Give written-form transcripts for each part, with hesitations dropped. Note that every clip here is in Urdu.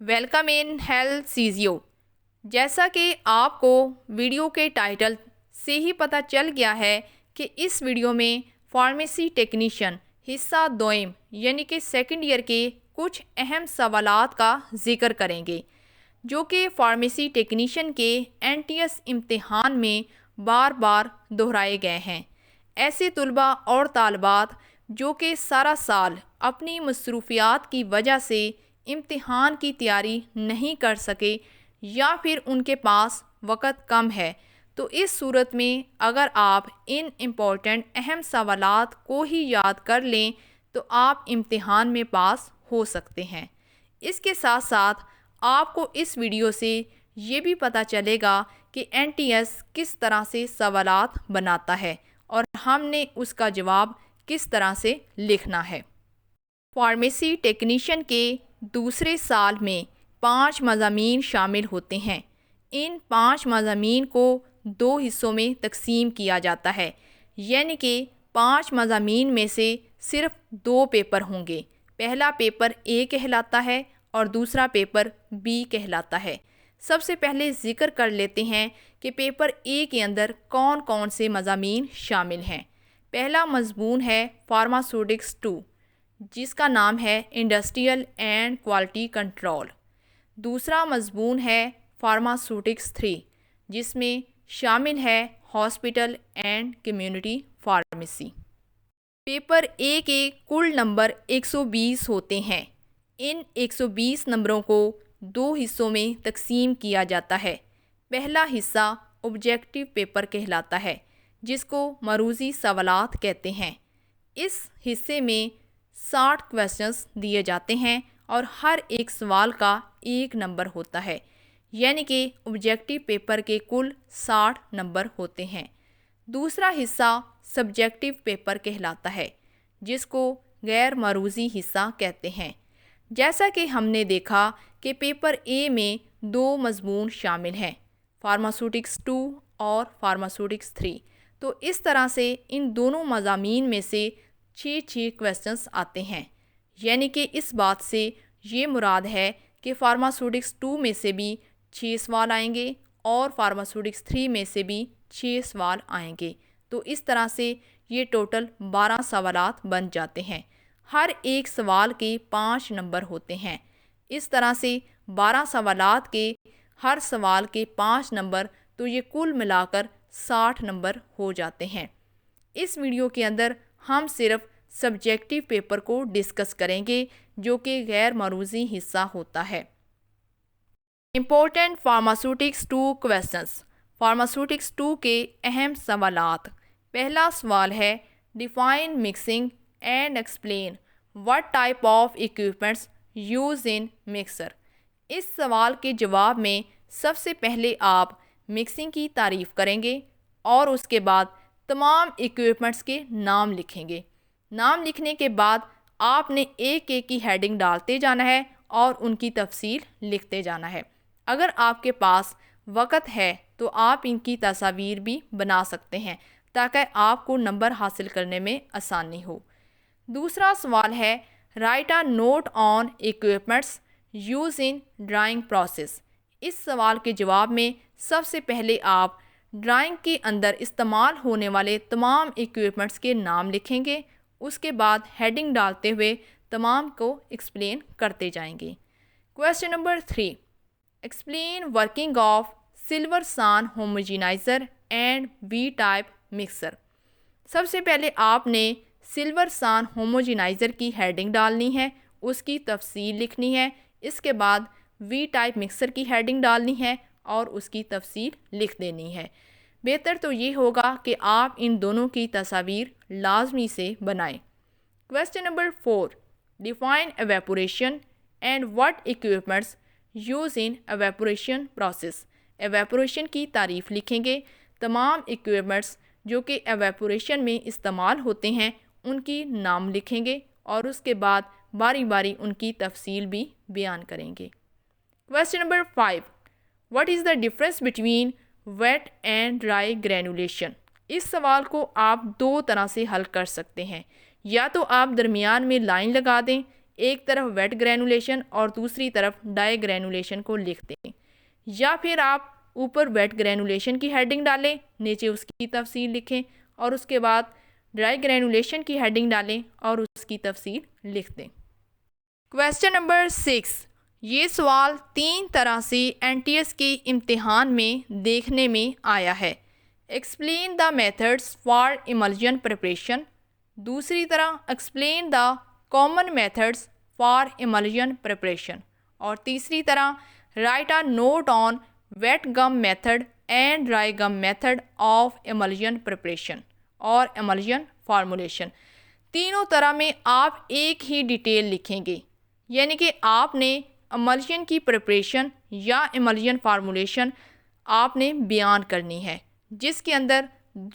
Welcome in health سیزیو۔ جیسا کہ آپ کو ویڈیو کے ٹائٹل سے ہی پتہ چل گیا ہے کہ اس ویڈیو میں فارمیسی ٹیکنیشین حصہ دوئم یعنی کہ سیکنڈ ایئر کے کچھ اہم سوالات کا ذکر کریں گے جو کہ فارمیسی ٹیکنیشین کے NTS امتحان میں بار بار دہرائے گئے ہیں۔ ایسے طلباء اور طالبات جو کہ سارا سال اپنی مصروفیات کی وجہ سے امتحان کی تیاری نہیں کر سکے یا پھر ان کے پاس وقت کم ہے، تو اس صورت میں اگر آپ ان امپورٹنٹ اہم سوالات کو ہی یاد کر لیں تو آپ امتحان میں پاس ہو سکتے ہیں۔ اس کے ساتھ ساتھ آپ کو اس ویڈیو سے یہ بھی پتہ چلے گا کہ NTS کس طرح سے سوالات بناتا ہے اور ہم نے اس کا جواب کس طرح سے لکھنا ہے۔ فارمیسی ٹیکنیشین کے دوسرے سال میں 5 مضامین شامل ہوتے ہیں۔ ان 5 مضامین کو 2 حصوں میں تقسیم کیا جاتا ہے، یعنی کہ 5 مضامین میں سے صرف 2 پیپر ہوں گے۔ پہلا پیپر A کہلاتا ہے اور دوسرا پیپر B کہلاتا ہے۔ سب سے پہلے ذکر کر لیتے ہیں کہ پیپر A کے اندر کون کون سے مضامین شامل ہیں۔ پہلا مضمون ہے فارماسیوٹکس 2 جس کا نام ہے انڈسٹریل اینڈ کوالٹی کنٹرول۔ دوسرا مضمون ہے فارماسیوٹکس 3 جس میں شامل ہے hospital and community pharmacy. Paper A کے کل نمبر 120 ہوتے ہیں۔ ان 120 نمبروں کو 2 حصوں میں تقسیم کیا جاتا ہے۔ پہلا حصہ آبجیکٹیو پیپر کہلاتا ہے جس کو معروضی سوالات کہتے ہیں۔ اس حصے میں 60 کویسچنز دیے جاتے ہیں اور ہر ایک سوال کا 1 نمبر ہوتا ہے، یعنی کہ آبجیکٹیو پیپر کے کل 60 نمبر ہوتے ہیں۔ دوسرا حصہ سبجیکٹیو پیپر کہلاتا ہے جس کو غیر معروضی حصہ کہتے ہیں۔ جیسا کہ ہم نے دیکھا کہ پیپر A میں 2 مضمون شامل ہیں، فارماسیوٹکس 2 اور فارماسیوٹکس 3، تو اس طرح سے ان دونوں مضامین میں سے 6 کویسچنز آتے ہیں، یعنی کہ اس بات سے یہ مراد ہے کہ فارماسیوٹکس 2 میں سے بھی 6 سوال آئیں گے اور فارماسیوٹکس 3 میں سے بھی 6 سوال آئیں گے، تو اس طرح سے یہ ٹوٹل 12 سوالات بن جاتے ہیں۔ ہر ایک سوال کے 5 نمبر ہوتے ہیں۔ اس طرح سے 12 سوالات کے ہر سوال کے 5 نمبر، تو یہ کل ملا کر 60 نمبر ہو جاتے ہیں۔ اس ویڈیو کے اندر ہم صرف سبجیکٹیو پیپر کو ڈسکس کریں گے جو کہ غیر معروضی حصہ ہوتا ہے۔ Important فارماسیوٹکس 2 questions. فارماسیوٹکس 2 کے اہم سوالات۔ پہلا سوال ہے define mixing and explain what type of equipments used in mixer۔ اس سوال کے جواب میں سب سے پہلے آپ مکسنگ کی تعریف کریں گے اور اس کے بعد تمام ایکوپمنٹس کے نام لکھیں گے۔ نام لکھنے کے بعد آپ نے ایک ایک کی ہیڈنگ ڈالتے جانا ہے اور ان کی تفصیل لکھتے جانا ہے۔ اگر آپ کے پاس وقت ہے تو آپ ان کی تصاویر بھی بنا سکتے ہیں تاکہ آپ کو نمبر حاصل کرنے میں آسانی ہو۔ دوسرا سوال ہے write a note on equipments use in drawing process. اس سوال کے جواب میں سب سے پہلے آپ ڈرائنگ کے اندر استعمال ہونے والے تمام ایکوپمنٹس کے نام لکھیں گے، اس کے بعد ہیڈنگ ڈالتے ہوئے تمام کو ایکسپلین کرتے جائیں گے۔ Question number 3، explain working of silver سان ہوموجینائزر اینڈ وی ٹائپ مکسر۔ سب سے پہلے آپ نے سلور سان ہوموجینائزر کی ہیڈنگ ڈالنی ہے، اس کی تفصیل لکھنی ہے، اس کے بعد وی ٹائپ مکسر کی ہیڈنگ ڈالنی ہے اور اس کی تفصیل لکھ دینی ہے۔ بہتر تو یہ ہوگا کہ آپ ان دونوں کی تصاویر لازمی سے بنائیں۔ Question number 4، define evaporation and what equipments use in evaporation process. Evaporation کی تعریف لکھیں گے، تمام ایکوپمنٹس جو کہ ایویپوریشن میں استعمال ہوتے ہیں ان کی نام لکھیں گے اور اس کے بعد باری باری ان کی تفصیل بھی بیان کریں گے۔ Question number 5، what is the difference between wet and dry granulation. اس سوال کو آپ 2 طرح سے حل کر سکتے ہیں، یا تو آپ درمیان میں لائن لگا دیں، ایک طرف ویٹ گرینولیشن اور دوسری طرف ڈرائی گرینولیشن کو لکھ دیں، یا پھر آپ اوپر ویٹ گرینولیشن کی ہیڈنگ ڈالیں، نیچے اس کی تفصیل لکھیں، اور اس کے بعد ڈرائی گرینولیشن کی ہیڈنگ ڈالیں اور اس کی تفصیل لکھ دیں۔ کویسچن نمبر 6، یہ سوال 3 طرح سے NTS کے امتحان میں دیکھنے میں آیا ہے۔ Explain the methods for emulsion preparation, دوسری طرح explain the common methods for emulsion preparation, اور تیسری طرح write a note on wet gum method and dry gum method of emulsion preparation اور ایملژن فارمولیشن۔ تینوں طرح میں آپ ایک ہی ڈیٹیل لکھیں گے، یعنی کہ آپ نے ایملژن کی پریپریشن یا ایملژن فارمولیشن آپ نے بیان کرنی ہے، جس کے اندر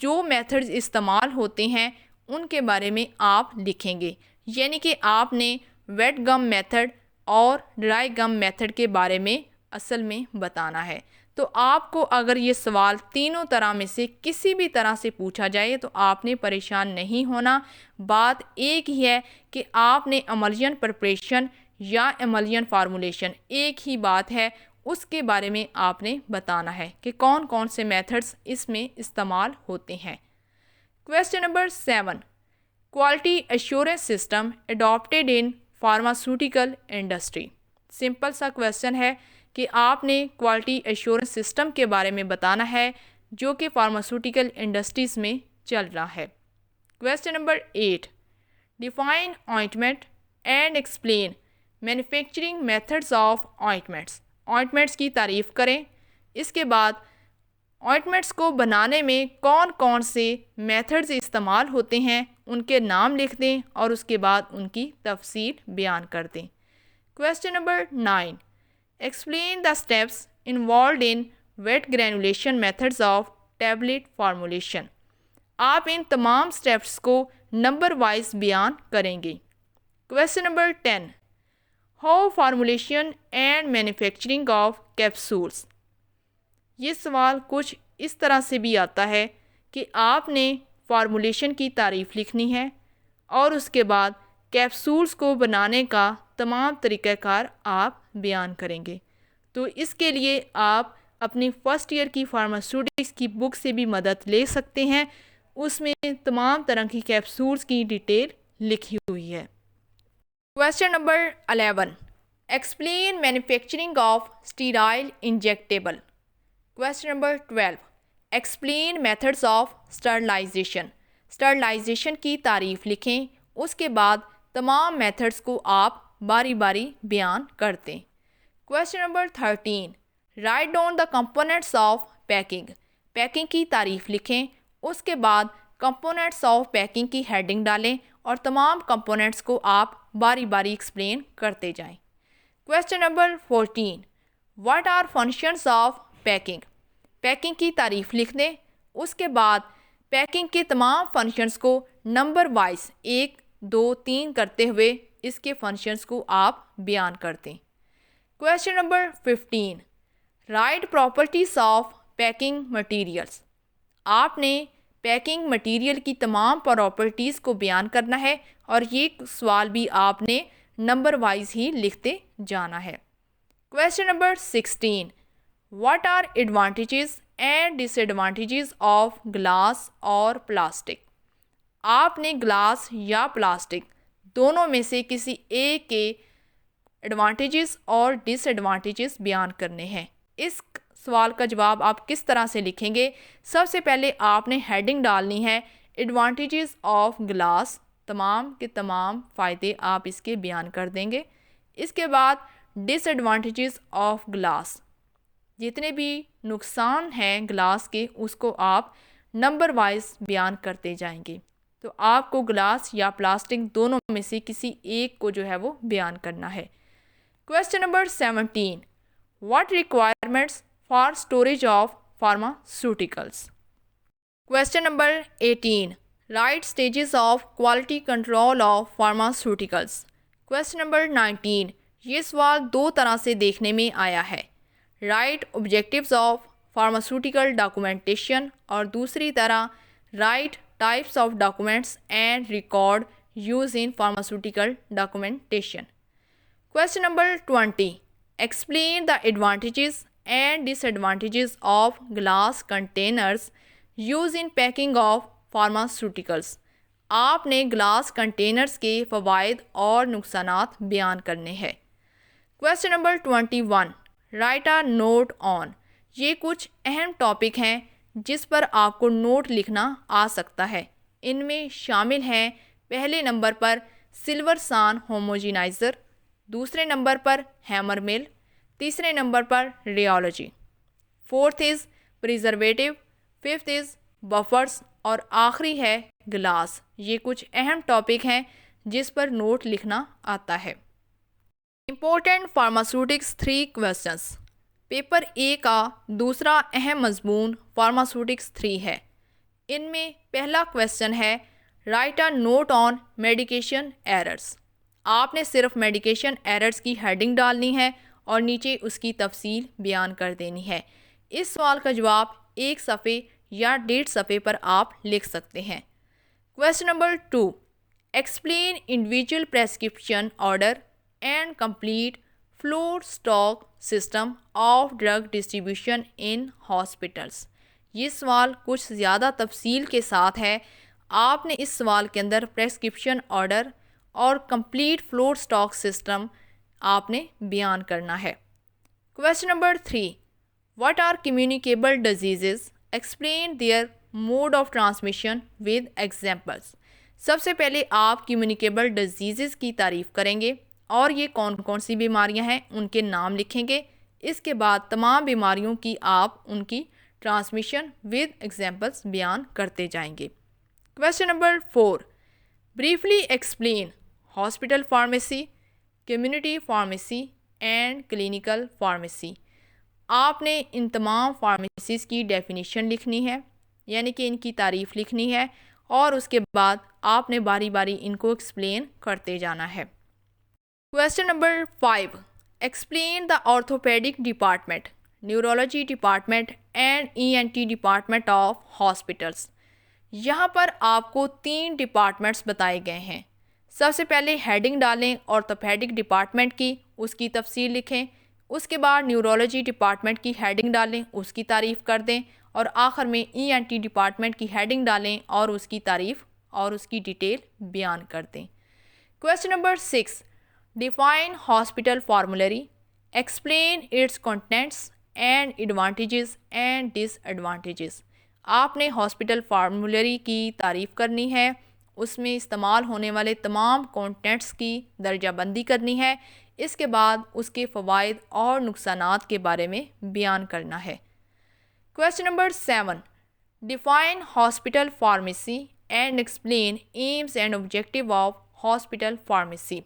جو میتھڈز استعمال ہوتے ہیں ان کے بارے میں آپ لکھیں گے، یعنی کہ آپ نے ویٹ گم میتھڈ اور ڈرائی گم میتھڈ کے بارے میں اصل میں بتانا ہے۔ تو آپ کو اگر یہ سوال تینوں طرح میں سے کسی بھی طرح سے پوچھا جائے تو آپ نے پریشان نہیں ہونا، بات ایک ہی ہے کہ آپ نے ایملژن پریپریشن یا ایملژن فارمولیشن ایک ہی بات ہے، اس کے بارے میں آپ نے بتانا ہے کہ کون کون سے میتھڈز اس میں استعمال ہوتے ہیں۔ Question number 7، quality assurance system adapted in pharmaceutical industry. Simple سا کویسچن ہے کہ آپ نے کوالٹی ایشورنس سسٹم کے بارے میں بتانا ہے جو کہ فارماسیوٹیکل انڈسٹریز میں چل رہا ہے۔ Question number 8، define ointment and explain manufacturing methods of ointments. Ointments کی تعریف کریں، اس کے بعد آئنٹمنٹس کو بنانے میں کون کون سے میتھڈز استعمال ہوتے ہیں ان کے نام لکھ دیں اور اس کے بعد ان کی تفصیل بیان کر دیں۔ Question number 9، explain the steps involved in wet granulation methods of tablet formulation. آپ ان تمام اسٹیپس کو نمبر وائز بیان کریں گے۔ Question number 10، how formulation and manufacturing of capsules. یہ سوال کچھ اس طرح سے بھی آتا ہے کہ آپ نے فارمولیشن کی تعریف لکھنی ہے اور اس کے بعد کیپسولس کو بنانے کا تمام طریقہ کار آپ بیان کریں گے۔ تو اس کے لیے آپ اپنی فرسٹ ایئر کی فارماسیوٹکس کی بک سے بھی مدد لے سکتے ہیں، اس میں تمام طرح کی کیپسولس کی ڈیٹیل لکھی ہوئی ہے۔ Question number 11، explain manufacturing of sterile injectable. Question number 12، explain methods of sterilization. Sterilization کی تعریف لکھیں، اس کے بعد تمام میتھڈز کو آپ باری باری بیان کرتے ہیں۔ Question number 13، write down the components of packing. Packing کی تعریف لکھیں، اس کے بعد کمپوننٹس آف پیکنگ کی ہیڈنگ ڈالیں اور تمام کمپوننٹس کو آپ باری باری ایکسپلین کرتے جائیں۔ Question number 14، what are functions of packing. Packing کی تعریف لکھ دیں، اس کے بعد پیکنگ کے تمام فنکشنز کو نمبر وائز 1 2 3 کرتے ہوئے اس کے فنکشنز کو آپ بیان کرتے ہیں۔ Question number 15، right properties of packing materials. آپ نے پیکنگ مٹیریل کی تمام پراپرٹیز کو بیان کرنا ہے اور یہ سوال بھی آپ نے نمبر وائز ہی لکھتے جانا ہے۔ Question number 16، what are advantages and disadvantages of glass اور پلاسٹک۔ آپ نے گلاس یا پلاسٹک دونوں میں سے کسی ایک کے ایڈوانٹیجز اور ڈس ایڈوانٹیجز بیان کرنے ہیں۔ اس سوال کا جواب آپ کس طرح سے لکھیں گے؟ سب سے پہلے آپ نے ہیڈنگ ڈالنی ہے ایڈوانٹیجز آف گلاس، تمام کے تمام فائدے آپ اس کے بیان کر دیں گے۔ اس کے بعد ڈس ایڈوانٹیجز آف گلاس، جتنے بھی نقصان ہیں گلاس کے اس کو آپ نمبر وائز بیان کرتے جائیں گے۔ تو آپ کو گلاس یا پلاسٹک دونوں میں سے کسی ایک کو جو ہے وہ بیان کرنا ہے۔ Question number 17، what requirements for storage of pharmaceuticals. Question number 18، right stages of quality control of pharmaceuticals. Question number 19، یہ سوال 2 طرح سے دیکھنے میں آیا ہے، right objectives of pharmaceutical documentation اور دوسری طرح right types of documents and record use in pharmaceutical documentation. Question number 20. Explain the advantages and disadvantages of glass containers used in packing of pharmaceuticals. آپ نے گلاس کنٹینرز کے فوائد اور نقصانات بیان کرنے ہیں. Question number 21. Write a note on. یہ کچھ اہم ٹاپک ہیں جس پر آپ کو نوٹ لکھنا آ سکتا ہے. ان میں شامل ہیں پہلے نمبر پر سلور سان ہوموجینائزر، دوسرے نمبر پر ہیمر مل، تیسرے نمبر پر rheology, fourth is preservative, fifth is buffers اور آخری ہے گلاس. یہ کچھ اہم ٹاپک ہیں جس پر نوٹ لکھنا آتا ہے. Important pharmaceutics 3 questions. Paper A کا دوسرا اہم مضمون فارماسیوٹکس 3 ہے. ان میں پہلا کویسچن ہے write a note on medication errors. آپ نے صرف میڈیکیشن ایررز کی ہیڈنگ ڈالنی ہے اور نیچے اس کی تفصیل بیان کر دینی ہے. اس سوال کا جواب 1 صفحے یا 1.5 صفحے پر آپ لکھ سکتے ہیں. Question number 2. Explain individual prescription order and complete floor stock system of drug distribution in hospitals. یہ سوال کچھ زیادہ تفصیل کے ساتھ ہے. آپ نے اس سوال کے اندر پریسکرپشن آرڈر اور کمپلیٹ فلور اسٹاک سسٹم آپ نے بیان کرنا ہے. Question number 3. What are communicable diseases? Explain their mode of transmission with examples. سب سے پہلے آپ کمیونیکیبل ڈیزیزز کی تعریف کریں گے اور یہ کون کون سی بیماریاں ہیں ان کے نام لکھیں گے. اس کے بعد تمام بیماریوں کی آپ ان کی ٹرانسمیشن ود ایگزامپلس بیان کرتے جائیں گے. Question number 4. Briefly explain hospital pharmacy, community pharmacy and clinical pharmacy. آپ نے ان تمام فارمیسیز کی ڈیفینیشن لکھنی ہے، یعنی کہ ان کی تعریف لکھنی ہے اور اس کے بعد آپ نے باری باری ان کو ایکسپلین کرتے جانا ہے. Question number 5. Explain the orthopaedic department, neurology department and ENT department of hospitals. یہاں پر آپ کو 3 ڈپارٹمنٹس بتائے گئے ہیں. سب سے پہلے ہیڈنگ ڈالیں آرتھوپیڈک ڈپارٹمنٹ کی، اس کی تفصیل لکھیں. اس کے بعد نیورولوجی ڈپارٹمنٹ کی ہیڈنگ ڈالیں، اس کی تعریف کر دیں اور آخر میں ENT ڈپارٹمنٹ کی ہیڈنگ ڈالیں اور اس کی تعریف اور اس کی ڈیٹیل بیان کر دیں. Question number 6. Define hospital formulary, explain its contents and advantages and disadvantages. آپ نے ہاسپٹل فارمولری کی تعریف کرنی ہے، اس میں استعمال ہونے والے تمام کانٹینٹس کی درجہ بندی کرنی ہے. اس کے بعد اس کے فوائد اور نقصانات کے بارے میں بیان کرنا ہے. Question number 7. Define hospital pharmacy and explain aims and objective of hospital pharmacy.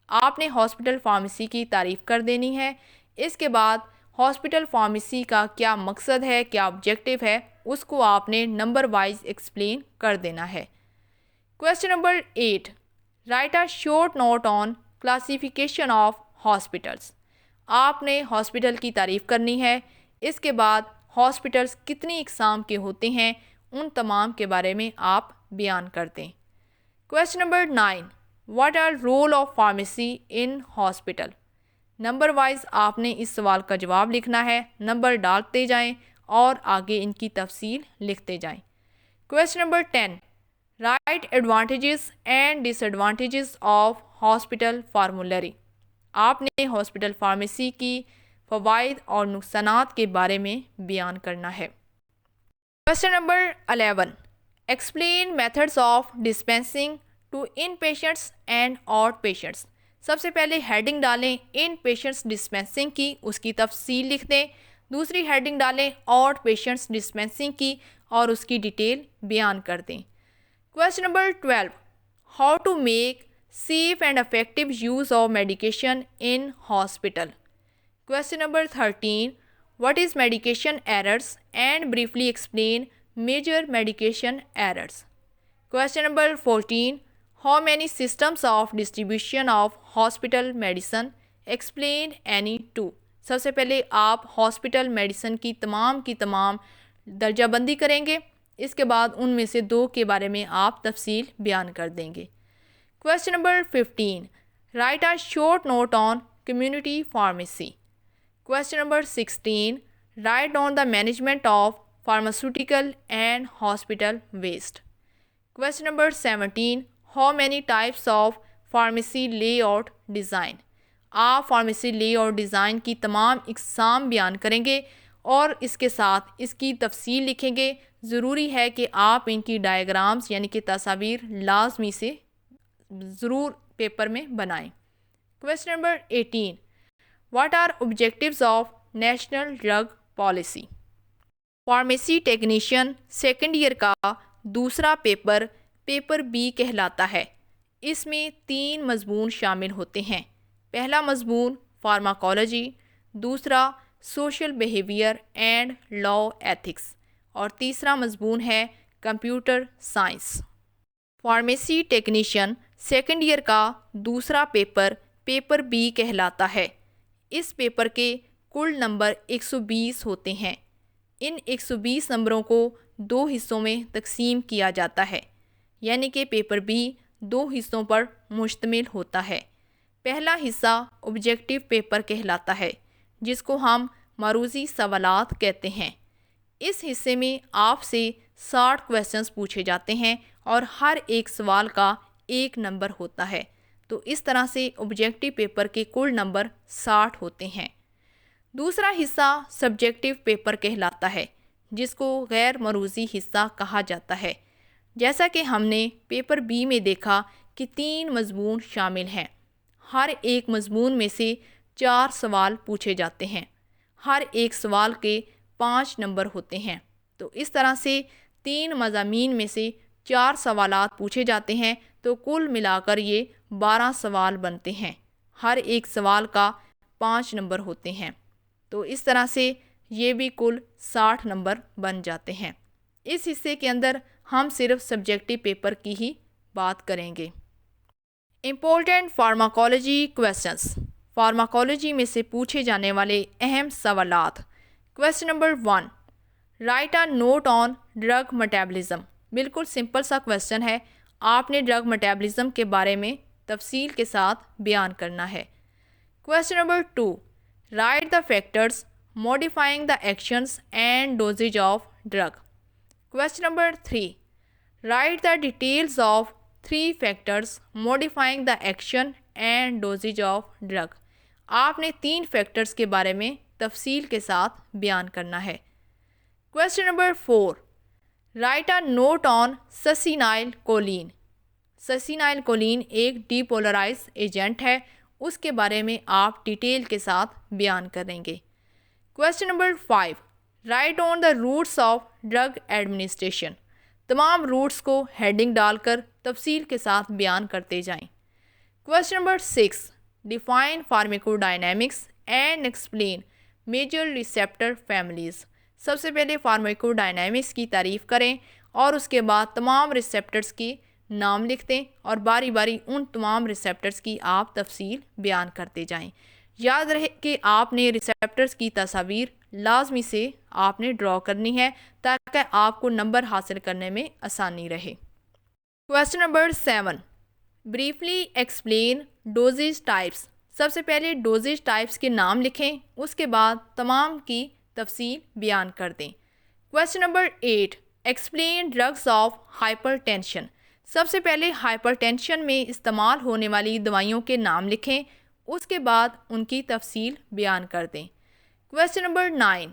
آپ نے ہاسپٹل فارمیسی کی تعریف کر دینی ہے. اس کے بعد ہاسپٹل فارمیسی کا کیا مقصد ہے، کیا آبجیکٹیو ہے، اس کو آپ نے نمبر وائز ایکسپلین کر دینا ہے. Question number 8. Write a short note on classification of hospitals. آپ نے ہاسپٹل کی تعریف کرنی ہے. اس کے بعد ہاسپٹلس کتنی اقسام کے ہوتے ہیں ان تمام کے بارے میں آپ بیان کر دیں. Question number 9. What are role of pharmacy in hospital? Number wise آپ نے اس سوال کا جواب لکھنا ہے، نمبر ڈالتے جائیں اور آگے ان کی تفصیل لکھتے جائیں. Question number 10. Write advantages and disadvantages of hospital formulary. آپ نے ہاسپٹل فارمیسی کی فوائد اور نقصانات کے بارے میں بیان کرنا ہے. Question number 11. Explain methods of dispensing to inpatients and outpatients. سب سے پہلے ہیڈنگ ڈالیں ان پیشنٹس ڈسپینسنگ کی، اس کی تفصیل لکھ دیں. دوسری ہیڈنگ ڈالیں آؤٹ پیشنٹس ڈسپینسنگ کی اور اس کی ڈیٹیل بیان کر دیں. Question number 12. How to make safe and effective use of medication in hospital. Question number 13. What is medication errors and briefly explain major medication errors. Question number 14. How many systems of distribution of hospital medicine, explain any two. سب سے پہلے آپ ہاسپٹل میڈیسن کی تمام درجہ بندی کریں گے. اس کے بعد ان میں سے 2 کے بارے میں آپ تفصیل بیان کر دیں گے. Question number 15. Write a short note on community pharmacy. Question number 16. Write down the management of pharmaceutical and hospital waste. Question number 17. How many types of pharmacy layout design? آپ فارمیسی لے آؤٹ ڈیزائن کی تمام اقسام بیان کریں گے اور اس کے ساتھ اس کی تفصیل لکھیں گے. ضروری ہے کہ آپ ان کی ڈائیگرامز یعنی کہ تصاویر لازمی سے ضرور پیپر میں بنائیں. Question number 18. What are objectives of national drug policy? Pharmacy technician second year کا دوسرا پیپر پیپر بی کہلاتا ہے. اس میں 3 مضمون شامل ہوتے ہیں. پہلا مضمون فارماکالوجی، دوسرا social behaviour and law ethics اور تیسرا مضمون ہے computer science. Pharmacy technician second year کا دوسرا پیپر پیپر بی کہلاتا ہے. اس پیپر کے کل نمبر 120 ہوتے ہیں. ان 120 نمبروں کو 2 حصوں میں تقسیم کیا جاتا ہے، یعنی کہ پیپر بی 2 حصوں پر مشتمل ہوتا ہے. پہلا حصہ آبجیکٹیو پیپر کہلاتا ہے، جس کو ہم معروضی سوالات کہتے ہیں. اس حصے میں آپ سے 60 کویسچنز پوچھے جاتے ہیں اور ہر ایک سوال کا 1 نمبر ہوتا ہے. تو اس طرح سے آبجیکٹیو پیپر کے کل نمبر 60 ہوتے ہیں. دوسرا حصہ سبجیکٹیو پیپر کہلاتا ہے، جس کو غیر معروضی حصہ کہا جاتا ہے. جیسا کہ ہم نے پیپر بی میں دیکھا کہ 3 مضمون شامل ہیں. ہر ایک مضمون میں سے 4 سوال پوچھے جاتے ہیں. ہر ایک سوال کے 5 نمبر ہوتے ہیں. تو اس طرح سے 3 مضامین میں سے 4 سوالات پوچھے جاتے ہیں، تو کل ملا کر یہ 12 سوال بنتے ہیں. ہر ایک سوال کا 5 نمبر ہوتے ہیں. تو اس طرح سے یہ بھی کل 60 نمبر بن جاتے ہیں. اس حصے کے اندر ہم صرف سبجیکٹیو پیپر کی ہی بات کریں گے. Important pharmacology questions. فارماکالوجی میں سے پوچھے جانے والے اہم سوالات. Question number 1. Write a note on drug metabolism. بالکل سمپل سا کویسچن ہے. آپ نے ڈرگ میٹابولزم کے بارے میں تفصیل کے ساتھ بیان کرنا ہے. Question number 2. Right the factors modifying the actions and dosage of drug. Question number 3. Right the details of 3 factors modifying the action and dosage of drug. آپ نے 3 فیکٹرز کے بارے میں تفصیل کے ساتھ بیان کرنا ہے. Question number 4. Write a note on succinyl choline. Succinyl choline ایک ڈی پولرائز ایجنٹ ہے. اس کے بارے میں آپ ڈیٹیل کے ساتھ بیان کریں گے. Question number 5. Write on the routes of drug administration. تمام روٹس کو ہیڈنگ ڈال کر تفصیل کے ساتھ بیان کرتے جائیں. Question number 6. Define pharmacodynamics and explain major receptor families. سب سے پہلے فارمیکو ڈائنامکس کی تعریف کریں اور اس کے بعد تمام ریسیپٹرز کی نام لکھ دیں اور باری باری ان تمام ریسیپٹرز کی آپ تفصیل بیان کرتے جائیں. یاد رہے کہ آپ نے ریسیپٹرز کی تصاویر لازمی سے آپ نے ڈرا کرنی ہے تاکہ آپ کو نمبر حاصل کرنے میں آسانی رہے. Question number 7. Briefly explain dosage types. سب سے پہلے ڈوزیج ٹائپس کے نام لکھیں، اس کے بعد تمام کی تفصیل بیان کر دیں. Question number 8. Explain drugs of hypertension. سب سے پہلے ہائپر ٹینشن میں استعمال ہونے والی دوائیوں کے نام لکھیں، اس کے بعد ان کی تفصیل بیان کر دیں. Question number 9.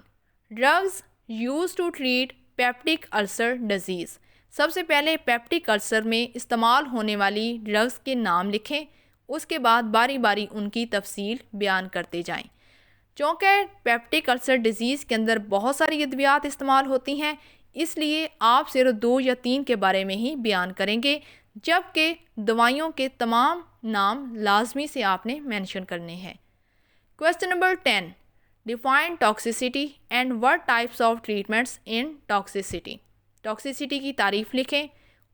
Drugs use to treat peptic ulcer disease. سب سے پہلے پیپٹک السر میں استعمال ہونے والی ڈرگز کے نام لکھیں، اس کے بعد باری باری ان کی تفصیل بیان کرتے جائیں. چونکہ پیپٹک السر ڈیزیز کے اندر بہت ساری ادویات استعمال ہوتی ہیں، اس لیے آپ صرف 2 یا 3 کے بارے میں ہی بیان کریں گے، جبکہ دوائیوں کے تمام نام لازمی سے آپ نے مینشن کرنے ہیں. Question number 10. Define toxicity and what types of treatments in toxicity. Toxicity کی تعریف لکھیں،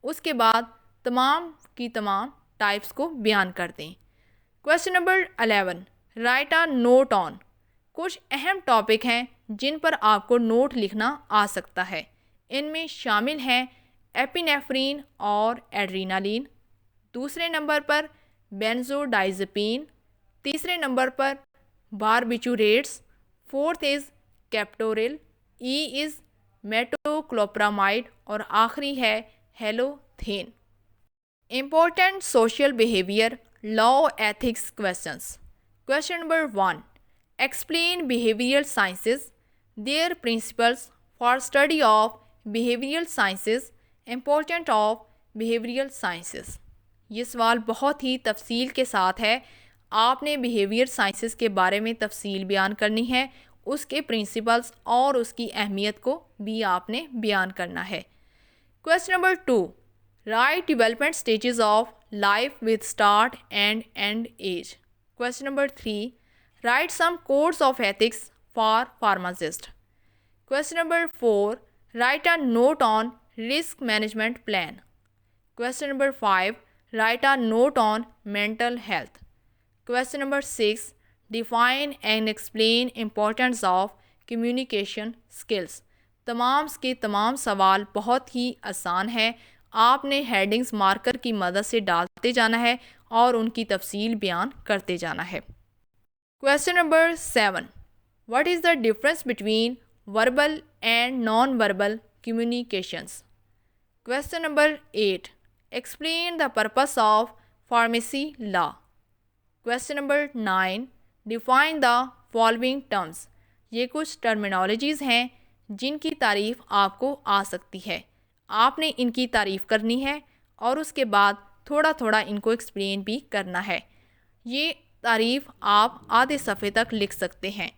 اس کے بعد تمام کی تمام ٹائپس کو بیان کر دیں. Question number 11. Write a note on. کچھ اہم ٹاپک ہیں جن پر آپ کو نوٹ لکھنا آ سکتا ہے. ان میں شامل ہیں ایپینیفرین اور ایڈرینالین. دوسرے نمبر پر بینزوڈائزپین، تیسرے نمبر پر barbiturates, fourth is captopril, E is metoclopramide اور آخری ہے halothane. Important social behaviour law ethics questions. Question number 1، explain behavioural sciences, their principles for study of behavioural sciences, important of behavioural sciences. یہ سوال بہت ہی تفصیل کے ساتھ ہے، آپ نے بیہیویئر سائنسز کے بارے میں تفصیل بیان کرنی ہے، اس کے پرنسپلس اور اس کی اہمیت کو بھی آپ نے بیان کرنا ہے۔ Question number 2، write development stages of life with start and end age. Question number 3، write some codes of ethics for pharmacist. Question number 4، write a note on risk management plan. Question number 5، write a note on mental health. Question number 6, define and explain importance of communication skills. تمام کے تمام سوال بہت ہی آسان ہے، آپ نے ہیڈنگز مارکر کی مدد سے ڈالتے جانا ہے اور ان کی تفصیل بیان کرتے جانا ہے۔ Question number 7, what is the difference between verbal and non-verbal communications? Question number 8, explain the purpose of pharmacy law. Question number 9, define the following terms. یہ کچھ ٹرمینالوجیز ہیں جن کی تعریف آپ کو آ سکتی ہے، آپ نے ان کی تعریف کرنی ہے اور اس کے بعد تھوڑا تھوڑا ان کو ایکسپلین بھی کرنا ہے۔ یہ تعریف آپ آدھے صفحے تک لکھ سکتے ہیں۔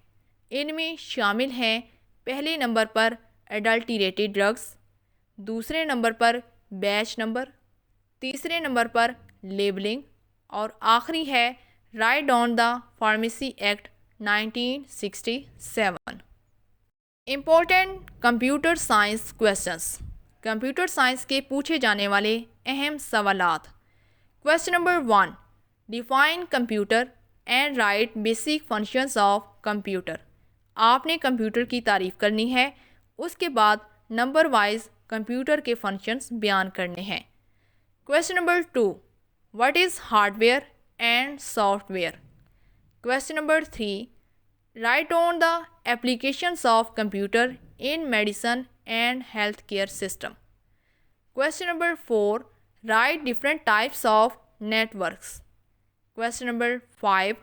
ان میں شامل ہیں پہلے نمبر پر ایڈلٹریٹڈ ڈرگس، دوسرے نمبر پر بیچ نمبر، تیسرے نمبر پر لیبلنگ اور آخری ہے write on the pharmacy act 1967۔ Important computer science questions. Computer science کے پوچھے جانے والے اہم سوالات۔ Question number 1، define computer and write basic functions of computer. آپ نے کمپیوٹر کی تعریف کرنی ہے، اس کے بعد نمبر وائز کمپیوٹر کے فنکشنز بیان کرنے ہیں۔ Question number 2, what is hardware and software? Question number 3, write on the applications of computer in medicine and healthcare system. Question number 4, write different types of networks. Question number 5,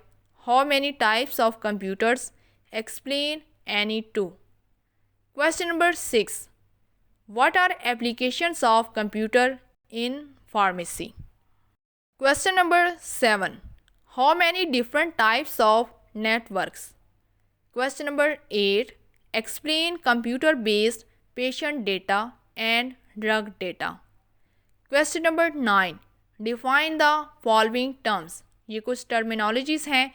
how many types of computers? Explain any two. Question number 6, what are applications of computer in pharmacy? Question number 7, how many different types of networks? Question number 8, explain computer based patient data and drug data. Question number 9, define the following terms. یہ کچھ ٹرمینالوجیز ہیں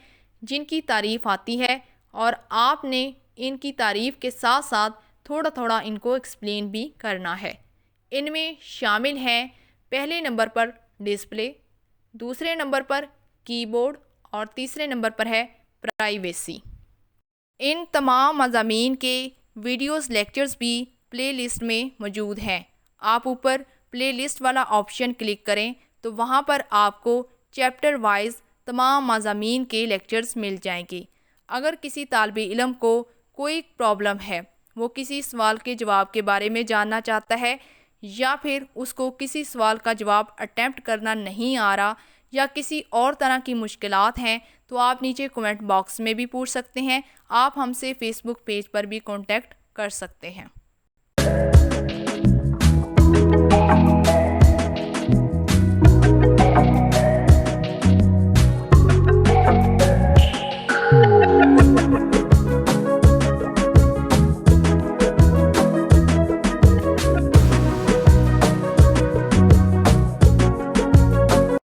جن کی تعریف آتی ہے اور آپ نے ان کی تعریف کے ساتھ ساتھ تھوڑا تھوڑا ان کو ایکسپلین بھی کرنا ہے۔ ان میں شامل ہیں پہلے نمبر پر ڈسپلے، دوسرے نمبر پر کی بورڈ اور تیسرے نمبر پر ہے پرائیویسی۔ ان تمام مضامین کے ویڈیوز لیکچرز بھی پلے لسٹ میں موجود ہیں، آپ اوپر پلے لسٹ والا آپشن کلک کریں تو وہاں پر آپ کو چیپٹر وائز تمام مضامین کے لیکچرز مل جائیں گے۔ اگر کسی طالب علم کو کوئی پرابلم ہے، وہ کسی سوال کے جواب کے بارے میں جاننا چاہتا ہے یا پھر اس کو کسی سوال کا جواب اٹیمپٹ کرنا نہیں آ رہا یا کسی اور طرح کی مشکلات ہیں تو آپ نیچے کمنٹ باکس میں بھی پوچھ سکتے ہیں، آپ ہم سے فیس بک پیج پر بھی کانٹیکٹ کر سکتے ہیں۔